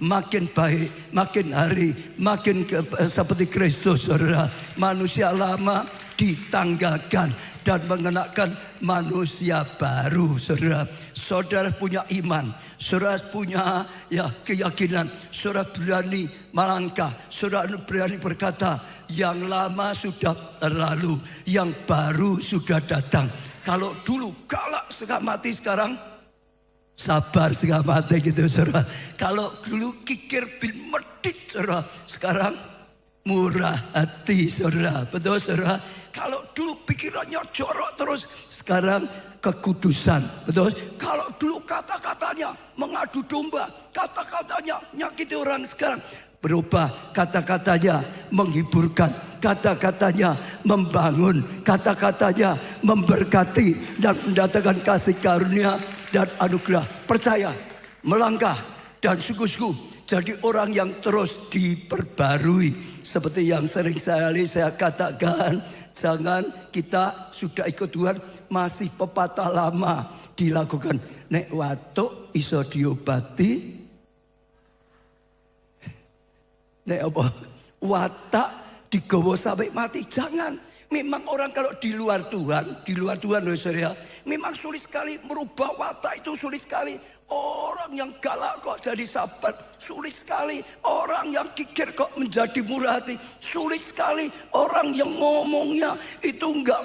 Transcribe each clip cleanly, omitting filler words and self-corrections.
makin baik, makin hari, makin seperti Kristus, saudara. Manusia lama ditanggalkan dan mengenakan manusia baru, saudara. Saudara punya iman, saudara punya keyakinan, saudara berani melangkah, saudara berani berkata, yang lama sudah berlalu, yang baru sudah datang. Kalau dulu galak setengah mati, sekarang sabar setengah mati gitu, saudara. Kalau dulu kikir bin medit, saudara, sekarang murah hati, saudara. Betul, saudara. Kalau dulu pikirannya jorok terus, sekarang kekudusan. Betul. Kalau dulu kata-katanya mengadu domba, kata-katanya nyakiti orang, sekarang berubah, kata-katanya menghiburkan, kata-katanya membangun, kata-katanya memberkati dan mendatangkan kasih karunia dan anugerah. Percaya, melangkah dan sungguh-sungguh jadi orang yang terus diperbarui. Seperti yang sering saya katakan, jangan kita sudah ikut Tuhan masih pepatah lama dilakukan. Nek watuk iso diobati, nek apa watak digawa sampai mati. Jangan. Memang orang kalau di luar Tuhan loh, saudara, memang sulit sekali merubah watak, itu sulit sekali. Orang yang galak kok jadi sabar, sulit sekali. Orang yang kikir kok menjadi murah hati, sulit sekali. Orang yang ngomongnya itu enggak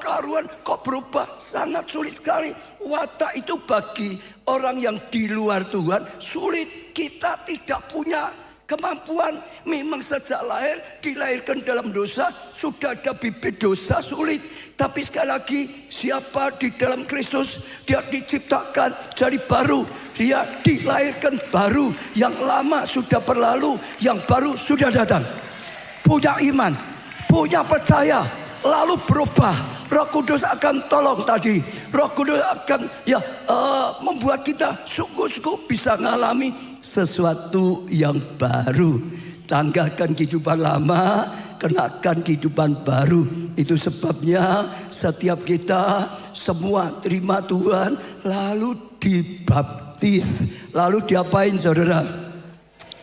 karuan kok berubah, sangat sulit sekali. Watak itu bagi orang yang di luar Tuhan sulit. Kita tidak punya kemampuan. Memang sejak lahir dilahirkan dalam dosa, sudah ada bibit dosa, sulit. Tapi sekali lagi, siapa di dalam Kristus, dia diciptakan jadi baru, dia dilahirkan baru. Yang lama sudah berlalu, yang baru sudah datang. Punya iman, punya percaya, lalu berubah. Roh Kudus akan tolong tadi. Roh Kudus akan membuat kita sungguh-sungguh bisa mengalami sesuatu yang baru. Tanggalkan kehidupan lama, kenakan kehidupan baru. Itu sebabnya setiap kita semua terima Tuhan, lalu dibaptis. Lalu diapain, saudara?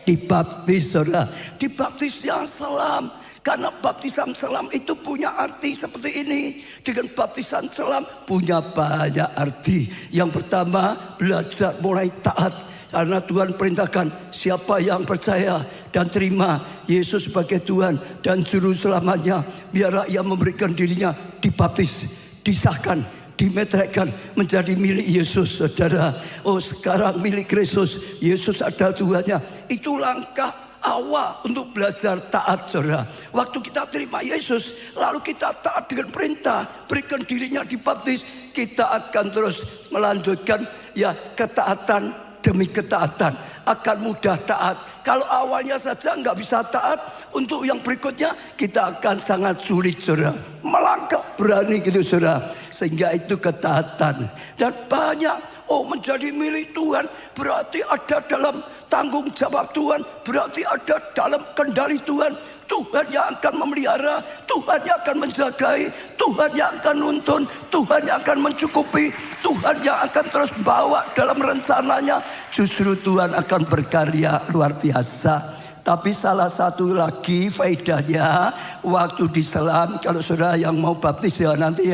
Dibaptis, saudara. Dibaptis yang selam. Karena baptisan selam itu punya arti seperti ini. Dengan baptisan selam punya banyak arti. Yang pertama, belajar mulai taat. Karena Tuhan perintahkan, siapa yang percaya dan terima Yesus sebagai Tuhan dan Juru Selamatnya, biarlah ia memberikan dirinya dibaptis, disahkan, dimeteraikan menjadi milik Yesus, saudara. Oh, sekarang milik Kristus, Yesus adalah Tuhannya. Itu langkah awal untuk belajar taat, saudara. Waktu kita terima Yesus, lalu kita taat dengan perintah, berikan dirinya dibaptis, kita akan terus melanjutkan ketaatan demi ketaatan, akan mudah taat. Kalau awalnya saja nggak bisa taat, untuk yang berikutnya kita akan sangat sulit, saudara. Melangkah berani gitu, saudara. Sehingga itu ketaatan. Dan banyak menjadi milik Tuhan berarti ada dalam tanggung jawab Tuhan, berarti ada dalam kendali Tuhan. Tuhan yang akan memelihara, Tuhan yang akan menjagai, Tuhan yang akan nuntun, Tuhan yang akan mencukupi, Tuhan yang akan terus bawa dalam rencananya. Justru Tuhan akan berkarya luar biasa. Tapi salah satu lagi faedahnya, waktu di selam, kalau saudara yang mau baptis nanti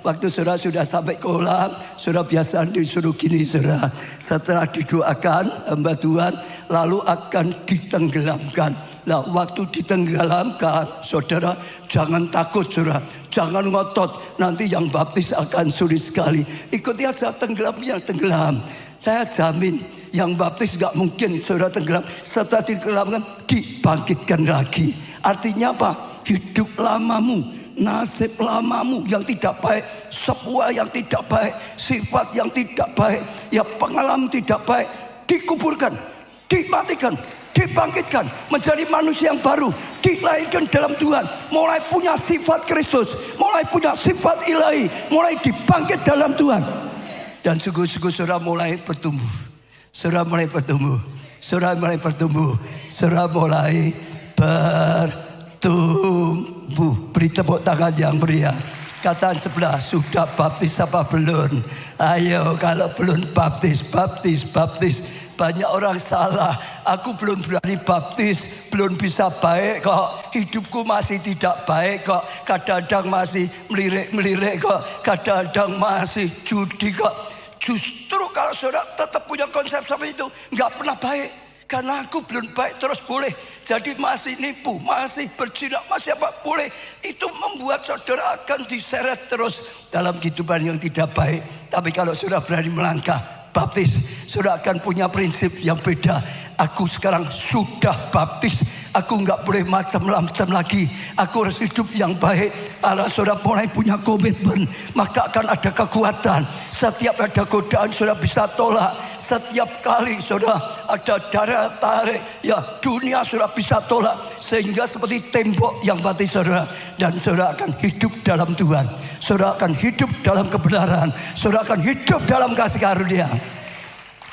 waktu saudara sudah sampai kolam, saudara biasa disuruh gini, saudara. Setelah didoakan hamba Tuhan, lalu akan ditenggelamkan. Nah, waktu ditenggelamkan, saudara jangan takut, saudara. Jangan ngotot, nanti yang baptis akan sulit sekali. Ikuti aja tenggelamnya, tenggelam. Saya jamin yang baptis gak mungkin saudara tenggelam. Setelah ditenggelamkan, dibangkitkan lagi. Artinya apa? Hidup lamamu, nasib lamamu yang tidak baik, sebuah yang tidak baik, sifat yang tidak baik, pengalaman tidak baik, dikuburkan, dimatikan, dibangkitkan menjadi manusia yang baru, dilahirkan dalam Tuhan, mulai punya sifat Kristus, mulai punya sifat ilahi, mulai dibangkit dalam Tuhan. Dan sungguh-sungguh saudara mulai bertumbuh, saudara mulai bertumbuh, saudara mulai bertumbuh, saudara mulai bertumbuh. Beri tepuk tangan yang meriah. Kataan sebelah, sudah baptis apa belum? Ayo, kalau belum baptis, baptis, baptis. banyak orang salah. Aku belum berani baptis, belum bisa baik kok. Hidupku masih tidak baik kok. Kadang-kadang masih melirik-melirik kok. Kadang-kadang masih judi kok. Justru kalau saudara tetap punya konsep seperti itu, nggak pernah baik. Karena aku belum baik terus boleh. Jadi masih nipu, masih berjinak, masih apa boleh. Itu membuat saudara akan diseret terus dalam kehidupan yang tidak baik. Tapi kalau saudara berani melangkah baptis, saudara akan punya prinsip yang beda. Aku sekarang sudah baptis. Aku nggak boleh macam-macam lagi. Aku harus hidup yang baik. Kalau saudara mulai punya komitmen, maka akan ada kekuatan. Setiap ada godaan saudara bisa tolak. Setiap kali saudara ada darah tarik, ya dunia saudara bisa tolak. Sehingga seperti tembok yang mati saudara. Dan saudara akan hidup dalam Tuhan. Saudara akan hidup dalam kebenaran. Saudara akan hidup dalam kasih karunia.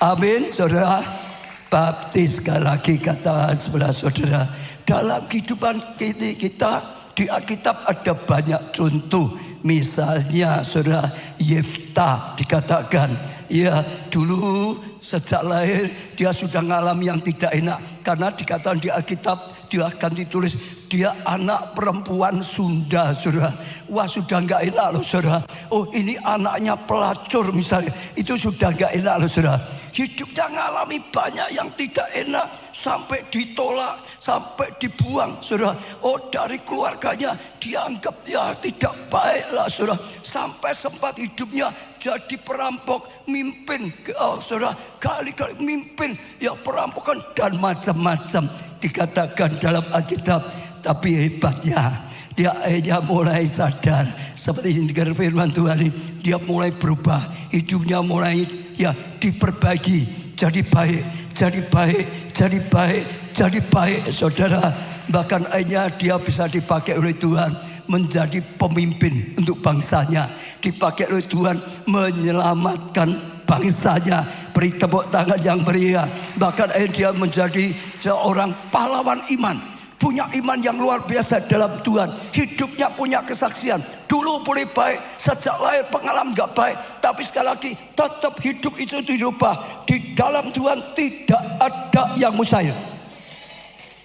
Amin saudara. Baptis sekali lagi kata sebelah saudara. Dalam kehidupan kita di Alkitab ada banyak contoh. Misalnya saudara Yefta dikatakan, ya dulu sejak lahir dia sudah mengalami yang tidak enak. Karena dikatakan di Alkitab dia akan ditulis dia anak perempuan Sunda saudara. Wah sudah nggak enak loh saudara. Oh ini anaknya pelacur misalnya. Itu sudah nggak enak loh saudara. Hidupnya mengalami banyak yang tidak enak. Sampai ditolak, sampai dibuang saudara. Oh dari keluarganya dianggap ya tidak baik lah saudara. Sampai sempat hidupnya jadi perampok, mimpin saudara. Kali-kali mimpin ya perampokan dan macam-macam dikatakan dalam Alkitab. Tapi hebatnya dia akhirnya mulai sadar. Seperti yang dikatakan firman Tuhan ini, dia mulai berubah. Hidupnya mulai ya diperbaiki. Jadi baik, jadi baik, jadi baik, jadi baik saudara. Bahkan akhirnya dia bisa dipakai oleh Tuhan menjadi pemimpin untuk bangsanya. Dipakai oleh Tuhan menyelamatkan bangsanya. Beri tepuk tangan yang meriah. Bahkan akhirnya dia menjadi seorang pahlawan iman. Punya iman yang luar biasa dalam Tuhan. Hidupnya punya kesaksian. Dulu boleh baik, sejak lahir pengalaman gak baik. Tapi sekali lagi tetap hidup itu dirubah. Di dalam Tuhan tidak ada yang mustahil.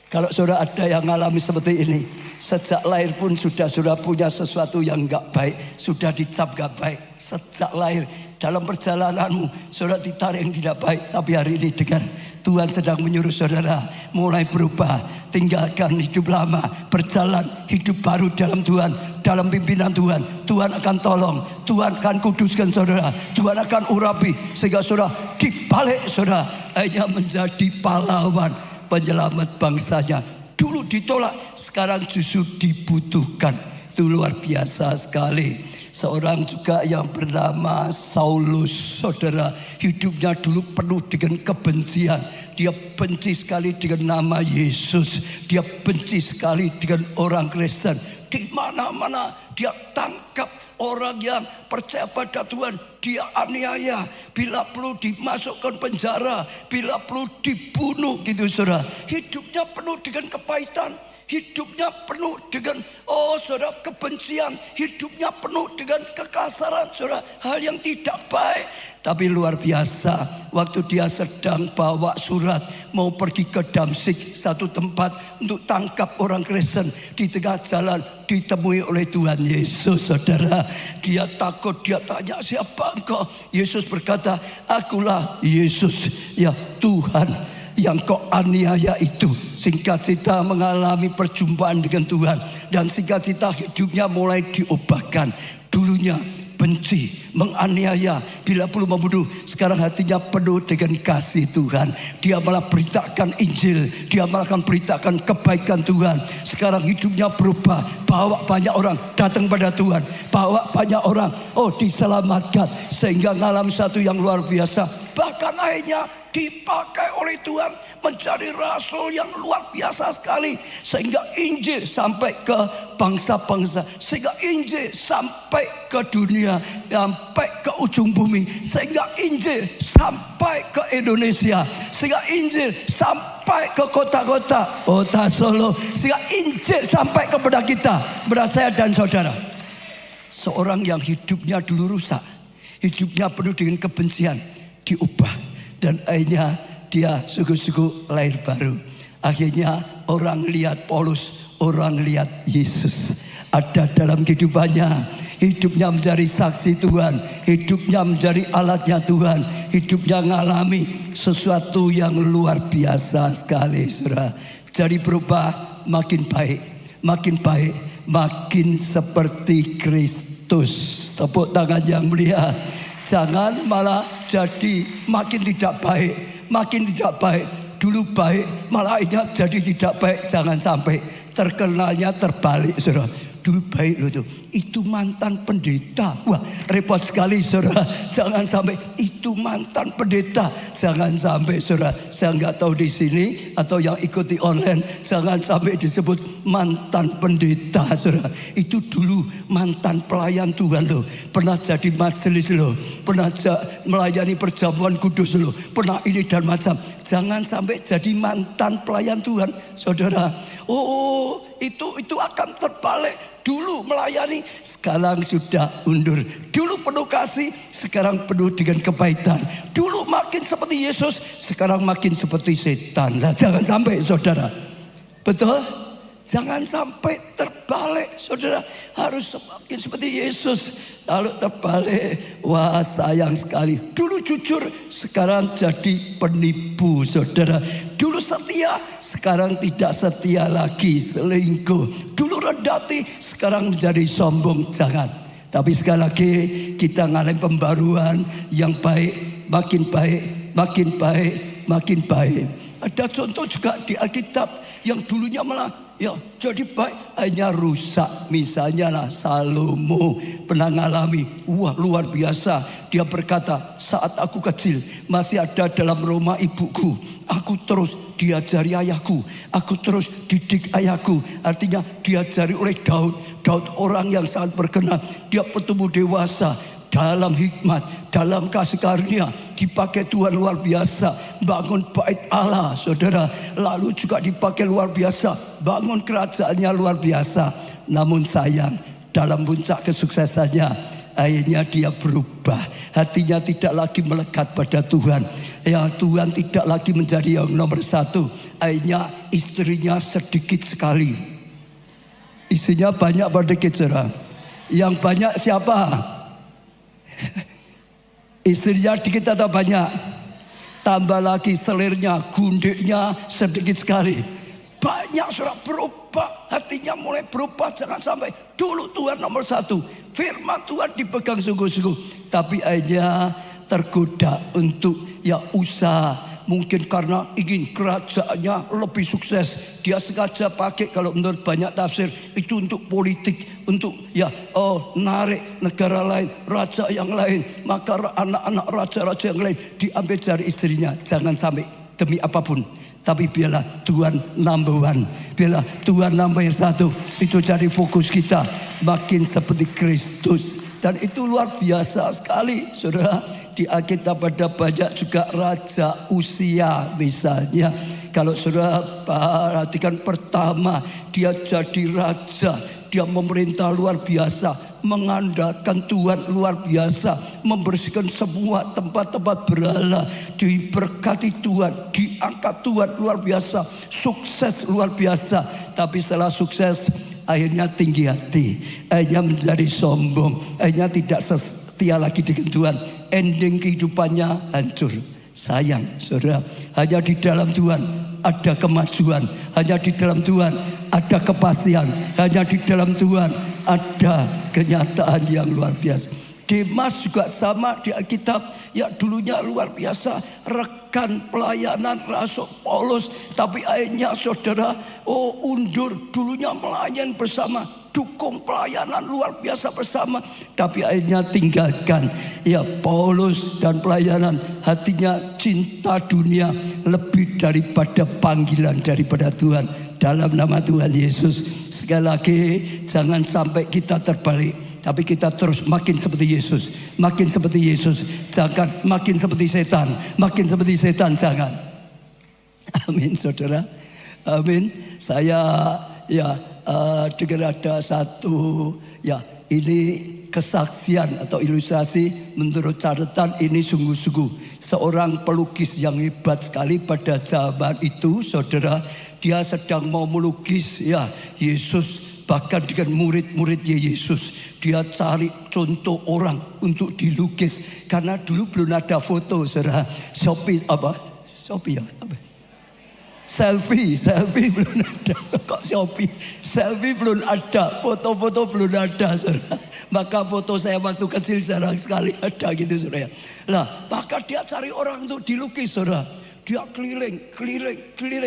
Kalau saudara ada yang mengalami seperti ini, sejak lahir pun sudah punya sesuatu yang gak baik. Sudah dicap gak baik. Sejak lahir dalam perjalananmu saudara ditarik yang tidak baik. Tapi hari ini dengar, Tuhan sedang menyuruh saudara mulai berubah. Tinggalkan hidup lama, berjalan hidup baru dalam Tuhan, dalam pimpinan Tuhan. Tuhan akan tolong, Tuhan akan kuduskan saudara, Tuhan akan urapi sehingga saudara dibalik saudara hanya menjadi pahlawan penyelamat bangsanya. Dulu ditolak, sekarang justru dibutuhkan. Itu luar biasa sekali. Seorang juga yang bernama Saulus, saudara, hidupnya dulu penuh dengan kebencian. Dia benci sekali dengan nama Yesus. Dia benci sekali dengan orang Kristen. Di mana-mana dia tangkap orang yang percaya pada Tuhan. Dia aniaya. Bila perlu dimasukkan penjara, bila perlu dibunuh gitu saudara. Hidupnya penuh dengan kepahitan. Hidupnya penuh dengan saudara kebencian. Hidupnya penuh dengan kekasaran saudara. Hal yang tidak baik. Tapi luar biasa, waktu dia sedang bawa surat mau pergi ke Damsyik, satu tempat untuk tangkap orang Kristen, di tengah jalan ditemui oleh Tuhan Yesus saudara. Dia takut, dia tanya siapa engkau? Yesus berkata, akulah Yesus ya Tuhan yang kau aniaya itu. Singkat cerita mengalami perjumpaan dengan Tuhan. Dan singkat cerita hidupnya mulai diubahkan. Dulunya benci, menganiaya, bila perlu membunuh. Sekarang hatinya penuh dengan kasih Tuhan. Dia malah beritakan Injil. Dia malah akan beritakan kebaikan Tuhan. Sekarang hidupnya berubah. Bawa banyak orang datang pada Tuhan. Bawa banyak orang diselamatkan. Sehingga mengalami satu yang luar biasa. Bahkan akhirnya dipakai oleh Tuhan menjadi rasul yang luar biasa sekali. Sehingga Injil sampai ke bangsa-bangsa. Sehingga Injil sampai ke dunia. Sampai ke ujung bumi. Sehingga Injil sampai ke Indonesia. Sehingga Injil sampai ke kota-kota. Kota Solo. Sehingga Injil sampai kepada kita. Kepada saya dan saudara. Seorang yang hidupnya dulu rusak. Hidupnya penuh dengan kebencian. Diubah. Dan akhirnya dia sungguh-sungguh lahir baru. Akhirnya orang lihat Paulus, orang lihat Yesus. Ada dalam kehidupannya, hidupnya menjadi saksi Tuhan, hidupnya menjadi alatnya Tuhan, hidupnya mengalami sesuatu yang luar biasa sekali, saudara. Jadi berubah makin baik, makin baik, makin seperti Kristus. Tepuk tangan yang mulia. Jangan malah jadi makin tidak baik, makin tidak baik. Dulu baik, malah jadi tidak baik. Jangan sampai terkenalnya terbalik, saudara. Dulu baik loh tuh, itu mantan pendeta. Wah, repot sekali, saudara. Jangan sampai itu mantan pendeta. Jangan sampai, saudara. Saya nggak tahu di sini atau yang ikuti online, jangan sampai disebut mantan pendeta, saudara. Itu dulu mantan pelayan Tuhan loh. Pernah jadi majelis loh. Pernah melayani perjamuan kudus loh. Pernah ini dan macam. Jangan sampai jadi mantan pelayan Tuhan, saudara. Oh, itu akan terbalik. Dulu melayani, sekarang sudah undur. Dulu penuh kasih, sekarang penuh dengan kepahitan. Dulu makin seperti Yesus, sekarang makin seperti setan. Nah, jangan sampai, saudara. Betul? Jangan sampai terbalik, saudara. Harus semakin seperti Yesus. Lalu terbalik, wah sayang sekali. Dulu jujur, sekarang jadi penipu, saudara. Dulu setia, sekarang tidak setia lagi, selingkuh. Dulu rendah hati, sekarang menjadi sombong. Jangan. Tapi sekali lagi kita ngalamin pembaruan yang baik, makin baik, makin baik, makin baik. Ada contoh juga di Alkitab yang dulunya malah jadi baik hanya rusak. Misalnya lah Salomo pernah ngalami, wah luar biasa. Dia berkata, saat aku kecil masih ada dalam rumah ibuku, aku terus diajari ayahku, aku terus didik ayahku. Artinya diajari oleh Daud orang yang sangat berkenan. Dia bertumbuh dewasa dalam hikmat, dalam kasih karunia, dipakai Tuhan luar biasa, bangun bait Allah, saudara. Lalu juga dipakai luar biasa, bangun kerajaannya luar biasa. Namun sayang, dalam puncak kesuksesannya, akhirnya dia berubah. Hatinya tidak lagi melekat pada Tuhan. Ya, Tuhan tidak lagi menjadi yang nomor satu. Akhirnya istrinya sedikit sekali. Istrinya banyak berdikit, saudara. Yang banyak siapa? Istrinya dikit atau banyak? Tambah lagi selirnya, gundiknya sedikit sekali. Banyak sudah berubah, hatinya mulai berubah. Jangan sampai dulu Tuhan nomor satu, firman Tuhan dipegang sungguh-sungguh, tapi akhirnya tergoda untuk usaha. Mungkin karena ingin kerajaannya lebih sukses, dia sengaja pakai, kalau menurut banyak tafsir, itu untuk politik, untuk narik negara lain, raja yang lain. Maka anak-anak raja-raja yang lain diambil dari istrinya. Jangan sampai, demi apapun, tapi biarlah Tuhan number one, biarlah Tuhan nomor satu. Itu jadi fokus kita, makin seperti Kristus. Dan itu luar biasa sekali, saudara. Di Alkitab ada banyak juga raja Usia misalnya. Kalau saudara perhatikan, pertama dia jadi raja, dia memerintah luar biasa, mengandalkan Tuhan luar biasa, membersihkan semua tempat-tempat berhala, diberkati Tuhan, diangkat Tuhan luar biasa, sukses luar biasa. Tapi setelah sukses, akhirnya tinggi hati, akhirnya menjadi sombong, akhirnya tidak setia lagi dengan Tuhan. Ending kehidupannya hancur. Sayang, saudara. Hanya di dalam Tuhan ada kemajuan, hanya di dalam Tuhan ada kepastian, hanya di dalam Tuhan ada kenyataan yang luar biasa. Demas juga sama di Alkitab, dulunya luar biasa, rekan pelayanan Rasul Paulus, tapi akhirnya saudara undur. Dulunya melayani bersama, dukung pelayanan luar biasa bersama, tapi akhirnya tinggalkan Paulus dan pelayanan. Hatinya cinta dunia lebih daripada panggilan daripada Tuhan. Dalam nama Tuhan Yesus, sekali lagi jangan sampai kita terbalik, tapi kita terus makin seperti Yesus, makin seperti Yesus. Jangan makin seperti setan, makin seperti setan, jangan. Amin, saudara. Amin. Saya dengar ada satu Ini kesaksian atau ilustrasi menurut catatan ini sungguh-sungguh seorang pelukis yang hebat sekali pada zaman itu, saudara. Dia sedang mau melukis ya Yesus, bahkan dengan murid-muridnya Yesus. Dia cari contoh orang untuk dilukis karena dulu belum ada foto, saudara. Selfie belum ada. Kok Shopee? Selfie belum ada, foto-foto belum ada, saudara. Maka foto saya waktu kecil jarang sekali ada gitu, saudara. Nah, maka dia cari orang untuk dilukis, saudara. Dia keliling,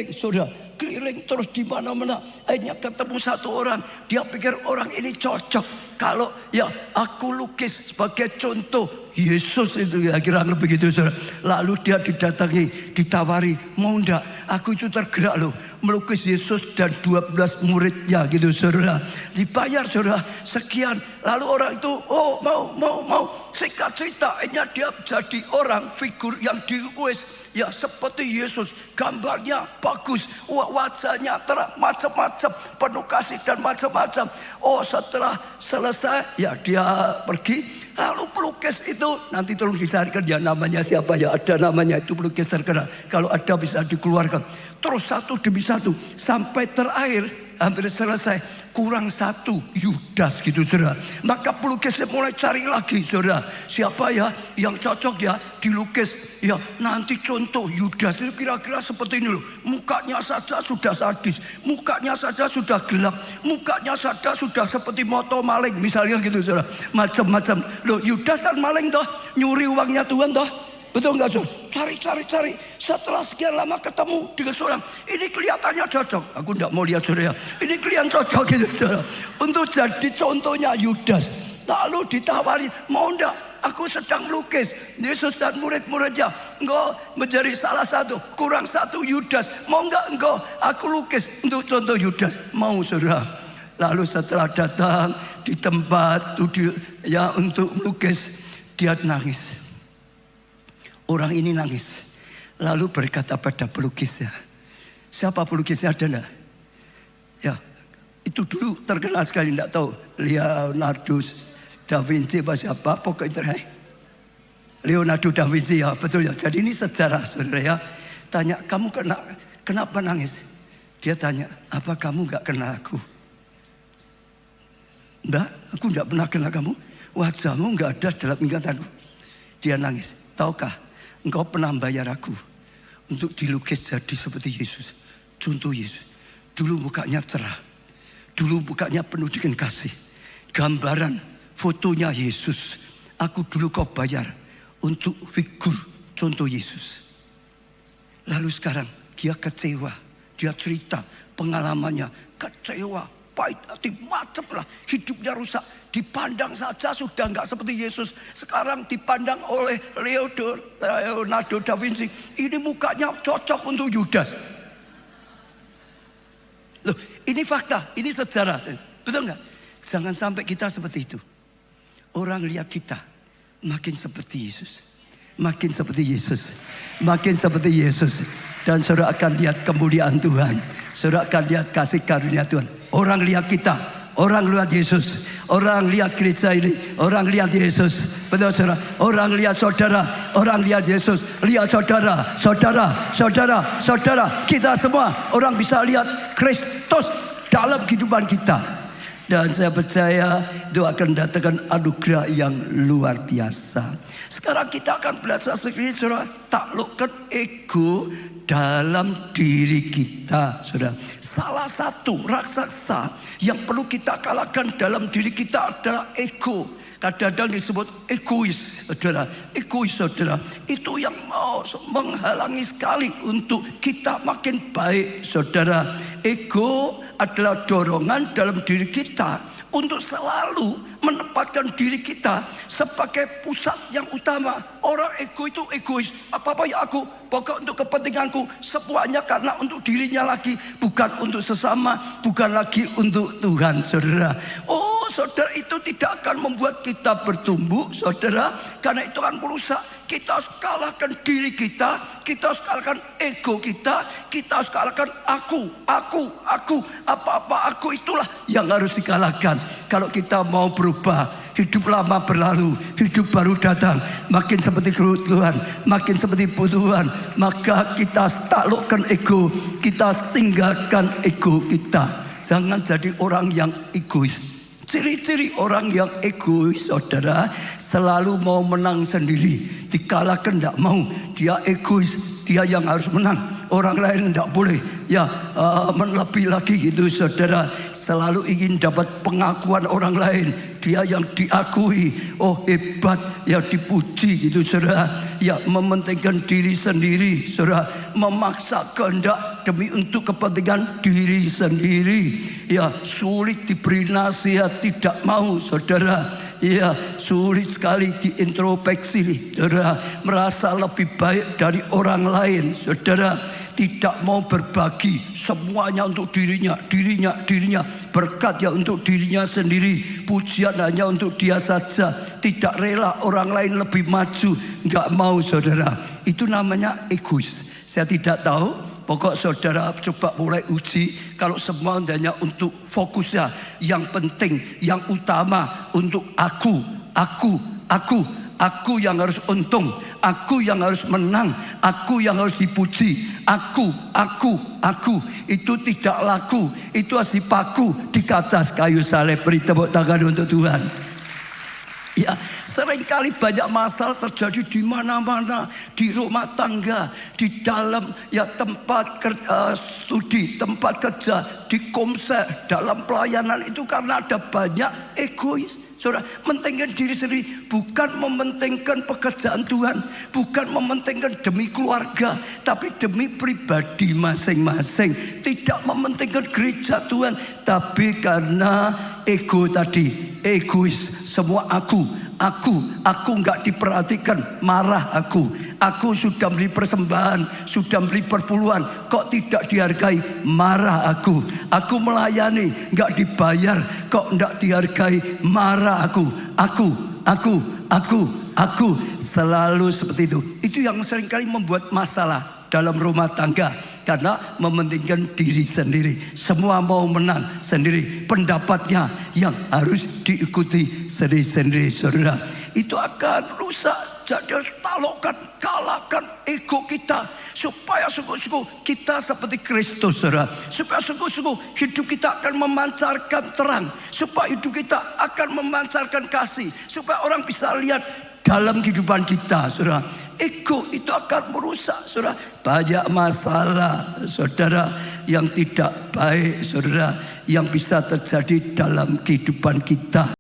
saudara. Keliling terus di mana-mana. Akhirnya ketemu satu orang. Dia pikir orang ini cocok. Kalau ya aku lukis sebagai contoh Yesus itu ya, kira begitu, saudara. Lalu dia didatangi, ditawari, mau enggak? Aku itu tergerak loh melukis Yesus dan 12 muridnya gitu, saudara. Dibayar, saudara, sekian. Lalu orang itu mau. Singkat cerita, akhirnya dia jadi orang figur yang dilukis ya seperti Yesus. Gambarnya bagus, wajahnya terang, macam-macam, penuh kasih dan macam-macam. Setelah selesai ya dia pergi. Lalu pelukis itu nanti tolong dicarikan ya namanya siapa ya, ada namanya itu pelukis terkenal. Kalau ada bisa dikeluarkan. Terus satu demi satu sampai terakhir hampir selesai. Kurang satu, Yudas gitu, saudara. Maka pelukisnya mulai cari lagi, saudara. Siapa ya yang cocok ya dilukis ya. Nanti contoh Yudas itu kira-kira seperti ini loh. Mukanya saja sudah sadis, mukanya saja sudah gelap, mukanya saja sudah seperti moto maling misalnya gitu, saudara. Macam-macam. Loh, Yudas kan maling toh, nyuri uangnya Tuhan toh. Betul nggak, saudara? Cari. Setelah sekian lama ketemu dengan seorang. Ini kelihatannya cocok. Aku nggak mau lihat, saudara. Ini kelihatan cocok gitu, saudara. Untuk jadi contohnya Yudas. Lalu ditawari, mau enggak? Aku sedang melukis Yesus dan murid-muridnya. Engkau menjadi salah satu. Kurang satu Yudas. Mau enggak engkau? Aku lukis untuk contoh Yudas. Mau, saudara. Lalu setelah datang di tempat studio ya untuk melukis, dia nangis. Orang ini nangis. Lalu berkata pada pelukisnya. Siapa pelukisnya, ada enggak? Ya, itu dulu terkenal sekali, enggak tahu. Leonardo da Vinci apa siapa, pokoknya Leonardo da Vinci ya, betul ya. Jadi ini sejarah, saudara ya. Tanya, kamu kenapa nangis? Dia tanya, apa kamu enggak kenal aku? Enggak, aku enggak pernah kenal kamu. Wajahmu enggak ada dalam ingatanku. Dia nangis. Tahukah? Engkau pernah bayar aku untuk dilukis jadi seperti Yesus. Contoh Yesus. Dulu mukanya cerah. Dulu mukanya penuh dengan kasih. Gambaran fotonya Yesus. Aku dulu kau bayar untuk figur contoh Yesus. Lalu sekarang dia kecewa. Dia cerita pengalamannya. Kecewa, pahit hati, macam lah. Hidupnya rusak. Dipandang saja sudah enggak seperti Yesus. Sekarang dipandang oleh Leonardo da Vinci. Ini mukanya cocok untuk Yudas. Loh, ini fakta, ini sejarah. Betul enggak? Jangan sampai kita seperti itu. Orang lihat kita makin seperti Yesus. Makin seperti Yesus. Makin seperti Yesus. Dan saudara akan lihat kemuliaan Tuhan. Saudara akan lihat kasih karunia Tuhan. Orang lihat kita. Orang lihat Yesus. Orang lihat gereja ini. Orang lihat Yesus. Betul, saudara. Orang lihat saudara. Orang lihat Yesus. Lihat saudara. Saudara. Kita semua orang bisa lihat Kristus dalam kehidupan kita. Dan saya percaya itu akan datangkan anugerah yang luar biasa. Sekarang kita akan belajar sedikit, saudara. Taklukkan ego dalam diri kita, saudara. Salah satu raksasa yang perlu kita kalahkan dalam diri kita adalah ego. Kadang-kadang disebut egois, saudara. Egois, saudara. Itu yang mau menghalangi sekali untuk kita makin baik, saudara. Ego adalah dorongan dalam diri kita untuk selalu menempatkan diri kita sebagai pusat yang utama. Orang ego itu egois. Apa-apa ya aku, pokok untuk kepentinganku. Semuanya karena untuk dirinya lagi, bukan untuk sesama, bukan lagi untuk Tuhan, saudara. saudara, itu tidak akan membuat kita bertumbuh, saudara. Karena itu akan merusak. Kita harus kalahkan diri kita harus kalahkan ego kita harus kalahkan aku. Apa-apa aku itulah yang harus dikalahkan. Kalau kita mau berubah, hidup lama berlalu, hidup baru datang. Makin seperti Tuhan, makin seperti Tuhan, maka kita taklukkan ego, kita tinggalkan ego kita. Jangan jadi orang yang egois. Ciri-ciri orang yang egois, saudara, selalu mau menang sendiri. Dikalahkan tidak mau. Dia egois, dia yang harus menang. Orang lain tidak boleh. Ya, lebih lagi gitu, saudara. Selalu ingin dapat pengakuan orang lain. Dia yang diakui, oh hebat, ya dipuji gitu, saudara. Ya, mementingkan diri sendiri, saudara. Memaksa kehendak demi untuk kepentingan diri sendiri. Ya, sulit diberi nasihat, tidak mau, saudara. Ya, sulit sekali diintrospeksi, saudara. Merasa lebih baik dari orang lain, saudara. Tidak mau berbagi, semuanya untuk dirinya. Berkat ya untuk dirinya sendiri, pujian hanya untuk dia saja. Tidak rela orang lain lebih maju, nggak mau, saudara. Itu namanya egois. Saya tidak tahu, pokok saudara coba mulai uji. Kalau semua hanya untuk fokusnya, yang penting, yang utama untuk aku yang harus untung, aku yang harus menang, aku yang harus dipuji. Aku. Itu tidak laku. Itu harus dipaku di atas kayu salib. Beri tepuk tangan untuk Tuhan. Ya, seringkali banyak masalah terjadi di mana-mana, di rumah tangga, di dalam ya tempat studi, tempat kerja, di komsel, dalam pelayanan itu karena ada banyak egois. Saudara, mementingkan diri sendiri, bukan mementingkan pekerjaan Tuhan, bukan mementingkan demi keluarga, tapi demi pribadi masing-masing. Tidak mementingkan gereja Tuhan, tapi karena ego tadi, egois, semua aku nggak diperhatikan, marah aku. Aku sudah beri persembahan, sudah beri perpuluhan, kok tidak dihargai, marah aku. Aku melayani, nggak dibayar, kok nggak dihargai, marah aku. Aku selalu seperti itu. Itu yang seringkali membuat masalah dalam rumah tangga. Karena mementingkan diri sendiri. Semua mau menang sendiri. Pendapatnya yang harus diikuti sendiri-sendiri, saudara. Itu akan rusak. Jadi harus taklukkan, kalahkan ego kita. Supaya sungguh-sungguh kita seperti Kristus, saudara. Supaya sungguh-sungguh hidup kita akan memancarkan terang. Supaya hidup kita akan memancarkan kasih. Supaya orang bisa lihat dalam kehidupan kita, saudara. Ego itu akan merusak, saudara. Banyak masalah, saudara, yang tidak baik, saudara, yang bisa terjadi dalam kehidupan kita,